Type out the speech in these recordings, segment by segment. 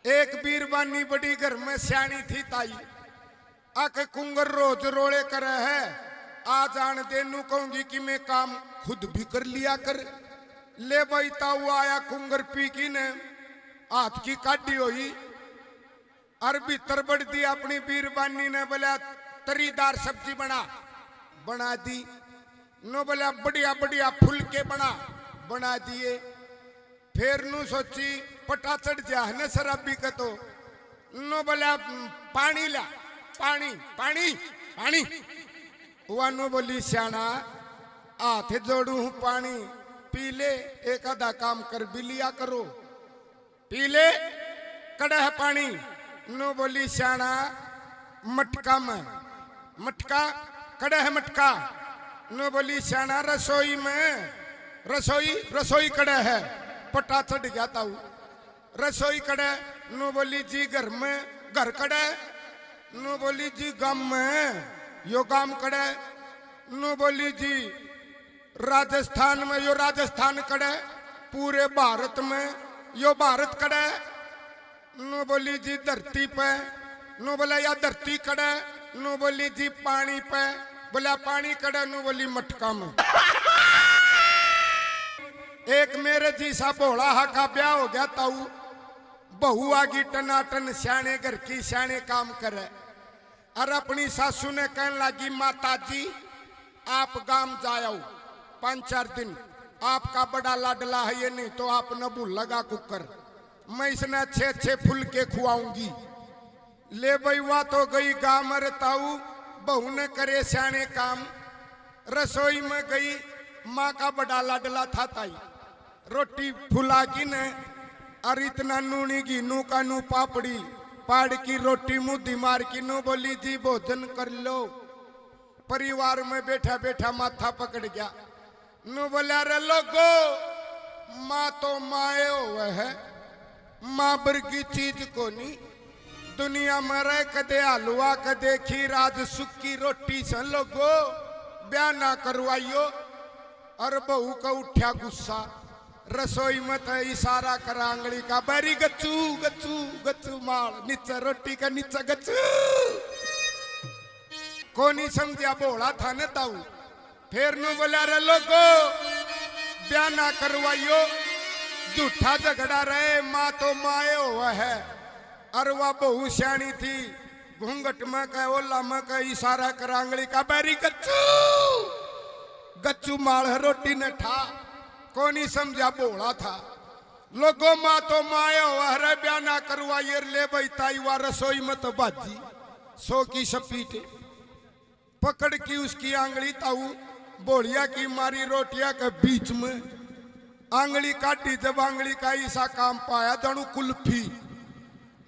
एक बीरबानी बड़ी घर में सियानी थी ताई, आके कुंगर रोज रोले करे है। आ जान देनू कहूंगी कि मैं काम खुद भी कर लिया कर। ले भाई ताऊ आया कुंगर पी की ने हाथ की काटी हुई और भीतर बढ़ दी अपनी बीरबानी ने। बोला तरीदार सब्जी बना दी। नो बोला बढ़िया बढ़िया फुलके बना दिए। फिर नु सोची पटा चढ़ जा न शराबी का तो नो बोला पानी ला पानी पानी पानी। वह नो बोली श्याना हाथ जोड़ू हूं पानी पी ले, एक आधा काम कर भी लिया करो, पी ले कड़ा है पानी। नो बोली श्याना मटका में मटका कड़ा है मटका। नो बोली श्याना रसोई में रसोई कड़ा है। पटा चढ़ जाता हूँ रसोई कड़े। नो बोली जी घर में घर कड़े। नो बोली जी गांव में यो गांव कड़े। नो बोली जी राजस्थान में यो राजस्थान कड़े। पूरे भारत में यो भारत कड़े। नो बोली जी धरती पे। नो बोला या धरती कड़े। नो बोली जी पानी पे। बोला पानी कड़े। नो बोली मटका में। एक मेरे जी सा भोला हा का ब्याह हो गया ताऊ, बहू आगी टनाटन सियाने घर की सियाने काम करे। और अपनी सासू ने कहने लगी माता जी आप गांव जाओ 5-4 दिन, आपका बड़ा लाडला है ये, नहीं तो आप न भूल लगा कुकर, मैं इसने अच्छे अच्छे फुलके खुआऊंगी। ले भाई वाह तो गई गांव में ताऊ, बहू ने करे सियाने काम। रसोई में गई, माँ का बड़ा लाडला था ताई, रोटी फुला की ने और इतना नूनी घी नू का नू पापड़ी पाड़ की रोटी मुद्दी मार की। नो बोली जी भोजन कर लो। परिवार में बैठा बैठा माथा पकड़ गया। नो बोला रे लोगो माँ तो माए हुए है, माँ बर की चीज को नहीं दुनिया में रह। कदे हलवा कदे खीर, आज सुक्की रोटी से लोगो ब्याह ना करवाइयो। और बहू का उठा गुस्सा, रसोई में तो इशारा करा आंगली का, बैरी गच्चू गच्चू गच्चू मार नीचे रोटी का नीचे गच्चू। कोनी समझा भोला था न ताऊ। फिर नु बोला रे लोगो ब्याह ना करवाइयो, झूठा झगड़ा रहे, माँ तो माए हुआ है। और वह बहु सियानी थी, घूंघट में कह ओला में कह इशारा करा आंगली का, बैरी गच्चू गच्चू मार रोटी ने ठा। कोनी समझा भोला था। लोगो माँ तो माया हरे ब्याह ना करवाइए। ले भाई ताई वा रसोई में तो बाजी 100 की सपीट पकड़ की उसकी आंगली ताऊ बोलिया की मारी रोटिया के बीच में आंगली काटी। जब आंगली का ऐसा काम पाया जानू कुल्फी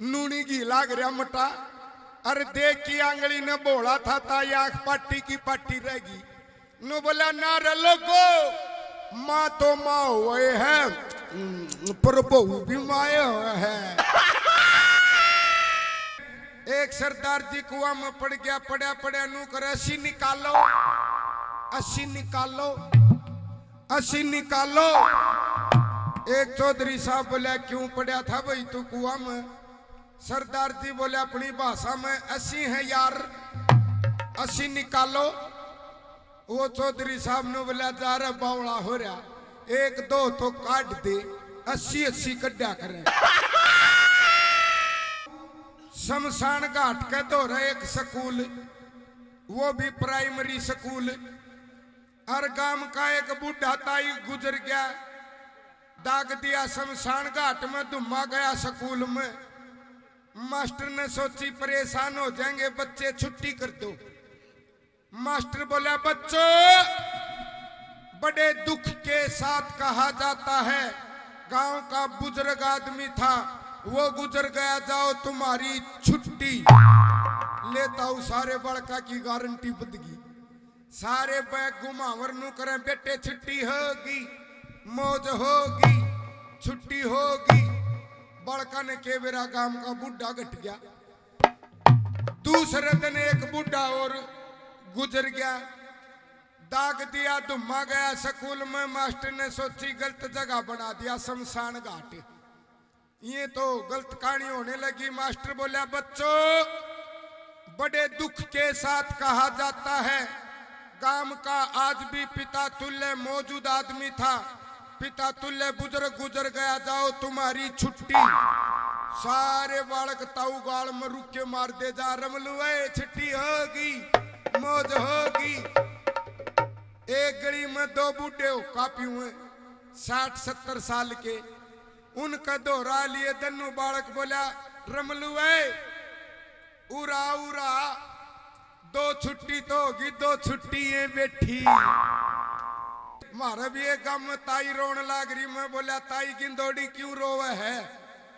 नूनी घी लाग रहा मटा। अरे देख की आंगली ने बोला था ताई आंख पाटी की पाटी रहेगी। नो बोला ना रे लोगो माँ तो माँ हुए है पर बहू भी माए हुए है। एक सरदार जी कुआं में पड़ गया, पड़ा पड़ा नू कर अस्सी निकालो अस्सी निकालो अस्सी निकालो। एक चौधरी साहब बोला क्यों पड़ा था भाई तू कुआं में? सरदार जी बोले अपनी भाषा में 80 है यार, 80 निकालो। वो चौधरी साहब ने बोला जा रहा बावड़ा हो रहा, 1-2 तो काट दे, 80-80 कड्डा करें। शमशान घाट के दो रहे एक स्कूल, वो भी प्राइमरी स्कूल। और गांव का एक बूढ़ा ताई गुजर गया, दाग दिया शमशान घाट में, धुम्मा गया स्कूल में। मास्टर ने सोची परेशान हो जाएंगे बच्चे, छुट्टी कर दो। मास्टर बोला बच्चों बड़े दुख के साथ कहा जाता है, गांव का बुजुर्ग आदमी था वो गुजर गया, जाओ तुम्हारी छुट्टी। लेता हूं सारे बड़का की गारंटी बदगी, सारे बैग घुमावर नू करें बेटे छुट्टी होगी, मौज होगी, छुट्टी होगी। बड़का ने के बेरा गांव का बुढ़ा घट गया। दूसरे दिन एक बुढ़ा और गुजर गया, दाग दिया, धुम्मा गया स्कूल में। मास्टर ने सोची गलत जगह बना दिया शमशान घाट। ये तो गलत कहानी होने लगी। मास्टर बोला, बच्चों बड़े दुख के साथ कहा जाता है, गांव का आज भी पिता तुल्य मौजूद आदमी था, पिता तुल्य बुजुर्ग गुजर गया, जाओ तुम्हारी छुट्टी। सारे बालक ताऊ गाल में रुक के मार दे जा, रमलू छुट्टी होगी, मौज होगी। एक गली में दो बूढ़े हो काफी हुए 60-70 साल के, उनका दोहरा लिए दन्नू बालक बोला, रमलू उरा उरा, दो छुट्टी तो होगी, दो छुट्टी है बैठी। मारा भी एक गांव में ताई रोन लाग रही। मैं बोला, ताई गिंदोड़ी क्यों रोवे है?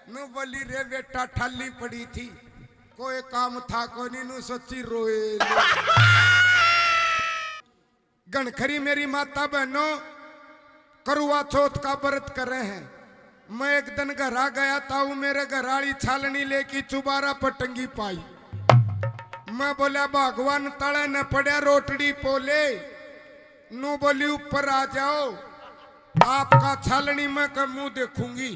नु बोली, रे बेटा ठाली पड़ी थी, कोई काम था को नहीं, नु सच्ची रोए। गणखरी मेरी माता बहनों करुआ चौथ का व्रत कर रहे हैं। मैं एक दिन घर आ गया था, वो मेरे घर आली छालनी लेके चुबारा पटंगी पाई। मैं बोला, भगवान तले न पड़ा रोटड़ी पोले, नू बोली ऊपर आ जाओ, आपका छालनी में का मुंह देखूंगी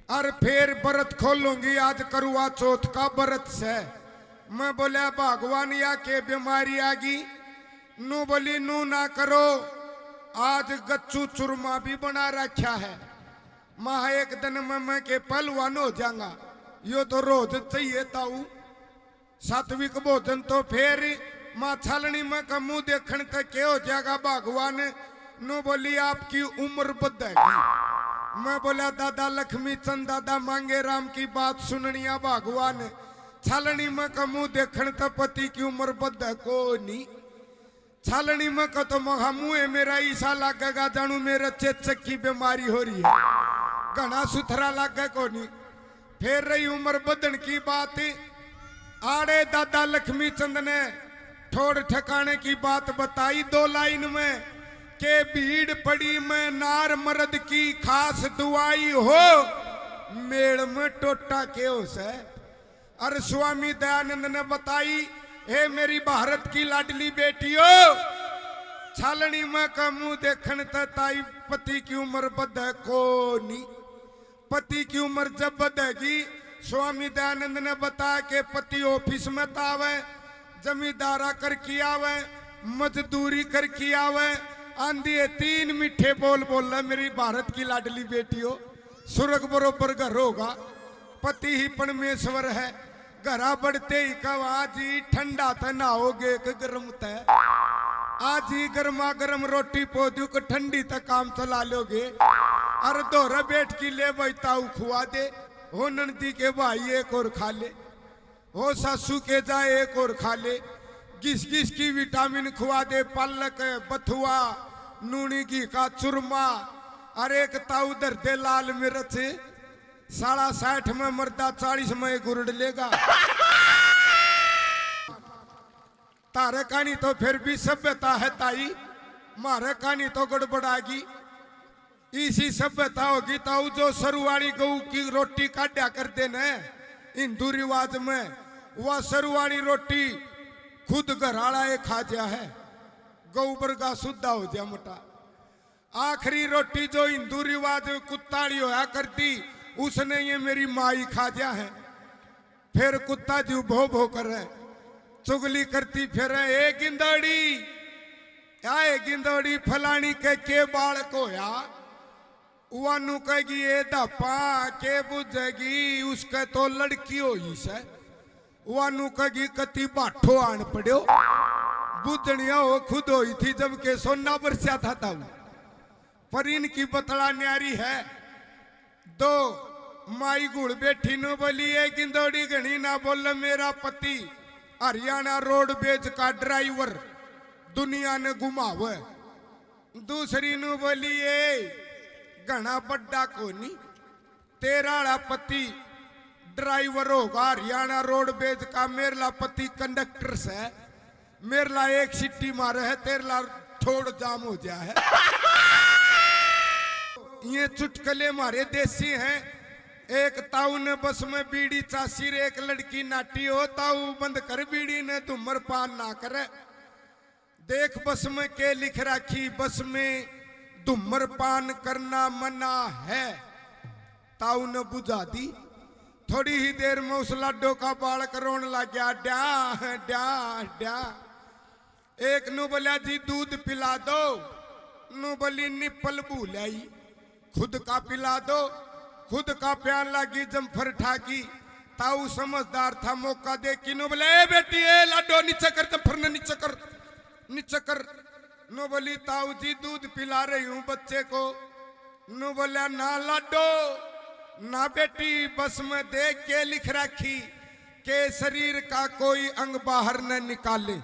और फिर व्रत खोलूंगी, आज करुआ चौथ का व्रत से। मैं बोला, भगवान या के बीमारी आ गई? नू बोली, नू ना करो, आज गच्चू चूरमा भी बना रखा है, माँ एक दिन में मैं के पहलवान हो जाऊंगा। यो तो रोज चाहिए ताऊ सात्विक भोजन। तो फिर माँ छालनी में का मुंह देखने तक क्या हो जाएगा? भगवान नु बोली, आपकी उम्र बढ़ेगी। मैं बोला, दादा लक्ष्मी चंद दादा मांगे राम की बात सुननिया। भगवान छालनी में का मुंह देखने तक पति की उम्र बढ़े को नहीं। छालनी में का तो मुंह है मेरा ईसा लगेगा, जानू मेरे चेचक की बीमारी हो रही है, घना सुथरा लगे को नहीं। फिर रही उम्र बदन की बात, आड़े दादा लक्ष्मी चंद ने ठोड़ ठिकाने की बात बताई 2 लाइन में के भीड़ पड़ी में नार मर्द की खास दुआई हो, मेड़ में टोटा के से। और स्वामी दयानंद ने बताई, हे मेरी भारत की लाडली बेटियों, छालनी में का मुंह देखने ताई पति की उम्र बढ़े को नहीं। पति की उम्र जब बढ़ेगी, स्वामी दयानंद ने बताया कि पति ऑफिस में तावे, जमींदारा कर किया आवे, मजदूरी कर किया आवे, आंधी 3 मीठे बोल बोल रहा मेरी भारत की लाडली बेटियों, स्वर्ग बरोबर घर होगा। पति ही परमेश्वर है। घरा बढ़ते ही कब आज ही ठंडा था नहाओगे कि गर्म था, आज ही गर्मा गर्म रोटी पोदू को ठंडी तक काम चला लोगे। अरे दोहरा बैठ की ले बैताऊ खुआ दे, हो नंदी के भाई एक और खा ले, हो सासू के जाए एक और खा ले, घिस घिस की विटामिन खुआ दे, पालक बथुआ नूनी घी का चूरमा। अरे एक ताऊ दर दे लाल मिर्च, 60 में मर्दा 40 में गुरड़ लेगा। तारे कहानी तो फिर भी सभ्यता है ताई, मारे कहानी तो गड़बड़ागी। इसी सभ्यता होगी ताऊ जो सरुवाड़ी गऊ की रोटी काटा करते न हिंदू रिवाज में, वह सरुवाड़ी रोटी खुद घराड़ा एक खा जा है, गौबर का शुद्धा हो जा मोटा। आखिरी रोटी जो हिंदू रिवाज कुत्ताड़ी होया करती, उसने ये मेरी माई खा जा है। फिर कुत्ता जी भो भो करे, चुगली करती फिर, ए गिंदड़ी, आए गिंदड़ी फलानी के बालक होया, वानू कहेगी ये दपा के बुझेगी, उसके तो लड़की होई से। वानू कहेगी कति बाठो आन पड़ो, बुझनिया हो खुद होई थी जब के सोना बरसा था तब। पर इनकी बतला न्यारी है। 2 माई गुड़ बैठी नो बोली, ये गिंदोड़ी घनी ना बोल, मेरा पति हरियाणा रोडवेज का ड्राइवर दुनिया ने घुमावे। दूसरी नु बोली, ये घना बड्डा को नहीं, तेरा पति ड्राइवर होगा हरियाणा रोडवेज का, मेरा पति कंडक्टर से, मेरा एक सिट्टी मारे है, तेरा थोड़ जाम हो जा है। ये चुटकले मारे देसी हैं। एक ताऊ ने बस में बीड़ी चासी, एक लड़की नाटी हो, ताऊ बंद कर बीड़ी ने धूम्रपान ना करे। देख बस में के लिख राखी, बस में धूम्रपान करना मना है। ताऊ ने बुझा दी। थोड़ी ही देर में उस लाडो का बालक रोने लग गया, डा डा डा। एक नु बोलिया जी दूध पिला दो, नु बोली निप्पल भूलाई, खुद का पिला दो। खुद का प्यान लगी जमफर ठाकी। ताऊ समझदार था, मौका दे कि नु बोले ए बेटी ए लाडो नीचे कर, जमफर ने नीचे कर, नीचे कर। नु बोली ताऊ जी दूध पिला रही हूं बच्चे को। नु बोलिया ना लाडो ना बेटी, बस में देख के लिख रखी के शरीर का कोई अंग बाहर न निकाले।